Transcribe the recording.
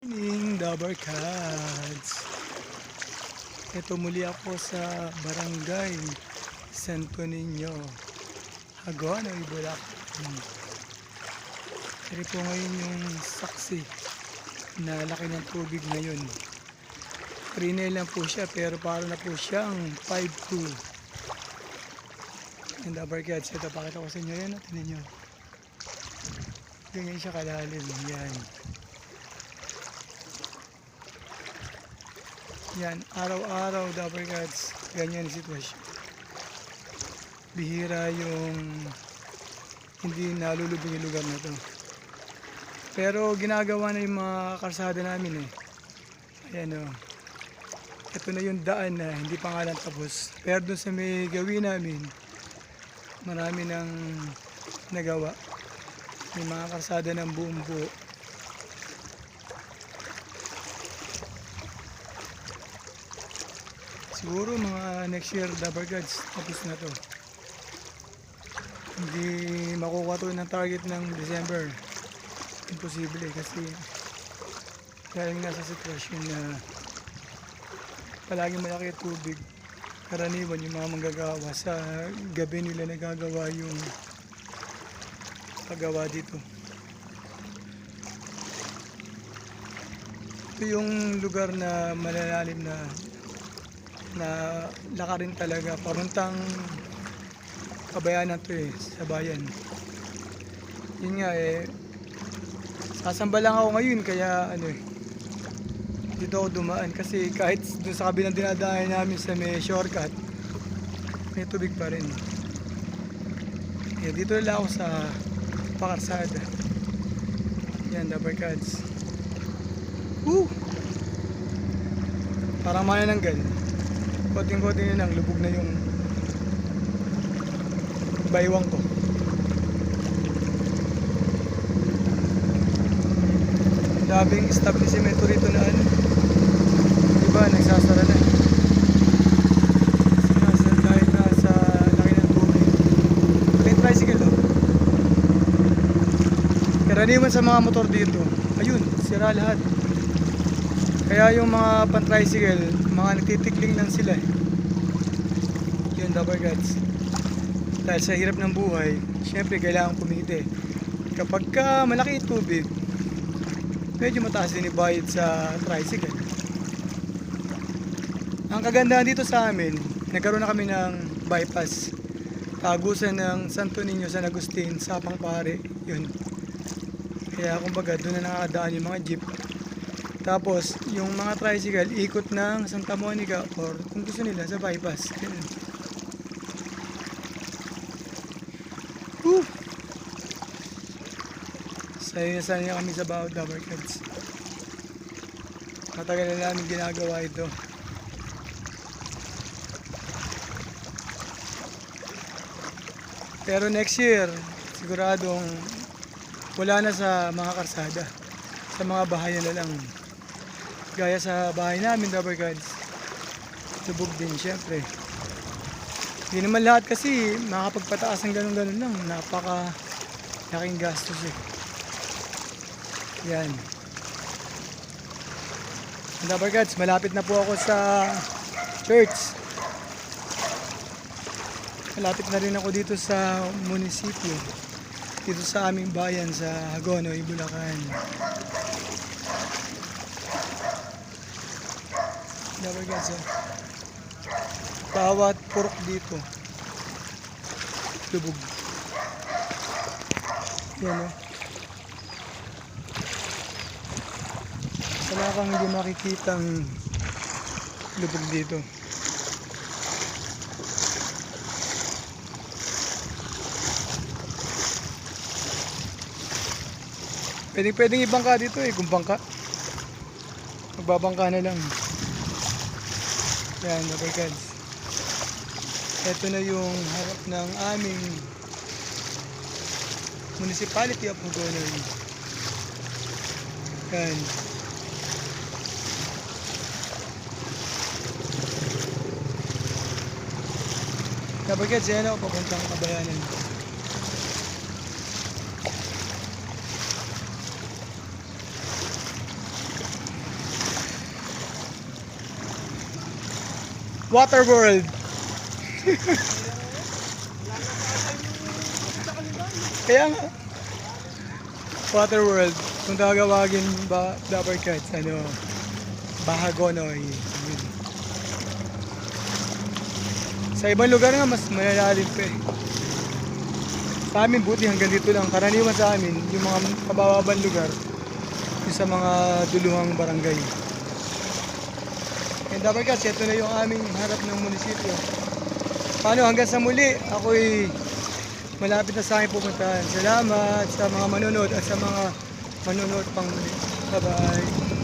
Morning, Dabber Cats. Ito muli ako sa Barangay Santo Niño, Hagonoy, Bulacan. Ito po ngayon yung saksi na laki ng tubig ngayon. 3 lang po siya pero para na po siyang 5'2". Yung Dabber Cats, ito pakita ko sa inyo yan. Tignan nyo. Ganyan siya kalalim. Yan. Yan, araw-araw Dabber Cats, ganyan ang sitwasyon. Bihira yung hindi nalulubog yung lugar na to. Pero ginagawa na yung mga kalsada namin eh. Ayan o. Ito na yung daan na hindi pa nga lang tapos. Pero doon sa may gawin namin, marami nang nagawa. May mga kalsada ng buong buo. Siguro mga next year Dabber Cats tapos na to. Hindi makukuha to ng target ng December. Imposible kasi dahil nga sa sitwasyon na palaging malaki tubig. Karaniwan yung mga manggagawa sa gabi nila nagagawa yung paggawa dito. Ito yung lugar na malalalim na lakarin talaga, paruntang Kabayanan to eh, sa bayan. Yun nga eh, sasamba lang ako ngayon kaya ano eh, dito ako dumaan kasi kahit dun sa kabilang dinadaanan namin sa may shortcut, may tubig pa rin. Eh, dito lang ako sa pakarsada. Yan, Dabber Cats. Woo! Parang manananggal. Konting-konting na lang, lubog na yung baywang ko. Daming establishmento rito na ano, diba nagsasara na dahil na sa laki ng tubig. May tricycle o. Karaniwan sa mga motor dito, ayun, sira lahat. Kaya yung mga pan-tricycle, mga nagtitikling lang sila eh. Yun, Dabber Cats. Dahil sa hirap ng buhay, syempre kailangan kumite. Kapag ka malaki yung tubig, medyo mataas din ibayad sa tricycle. Ang kagandahan dito sa amin, nagkaroon na kami ng bypass. Tagusan ng Santo Niño, San Agustin, Sapang Pare, yun. Kaya kumbaga doon na nakakadaan yung mga jeep. Tapos, yung mga tricycle, ikot ng Santa Monica or kung gusto nila sa bypass. Ganun. Woo! Sayang kami sa bawat Dabber Cats. Matagal na namin ginagawa ito. Pero next year, siguradong wala na sa mga karsada. Sa mga bahayan na lang. Gaya sa bahay namin, Dabber Cats, lubog din syempre. Hindi naman lahat kasi makapagpataas ng ganun-ganun lang. Napaka laking gastos eh. Yan. Dabber Cats, malapit na po ako sa church. Malapit na rin ako dito sa munisipyo. Dito sa aming bayan sa Hagonoy, Bulacan. Dabber Cats, oh. Bawat purok dito lubog. Yan oh. Wala kang hindi makikitang lubog dito. Pwedeng ibangka dito eh, kung bangka. Magbabangka na lang. Yan, Dabber Cats. Ito na yung harap ng aming municipality of Hagonoy. Yan. Dabber Cats, yan o, papuntang Kabayanan. Water World. Kaya nga. Water World. Kung tawagin ba Dapper Cats, ano, Bahagonoy. Yun. Sa ibang lugar nga, mas malalalim pa eh. Sa amin, buti hanggang dito lang. Karaniwan sa amin, yung mga kabababang lugar, yung sa mga duluhang barangay. And Dapper Cats, ito na yung aming harap ng munisipyo. Paano, hanggang sa muli, ako'y malapit na sa akin pupuntahan. Salamat sa mga manonood at sa mga manonood pang muli. Bye-bye.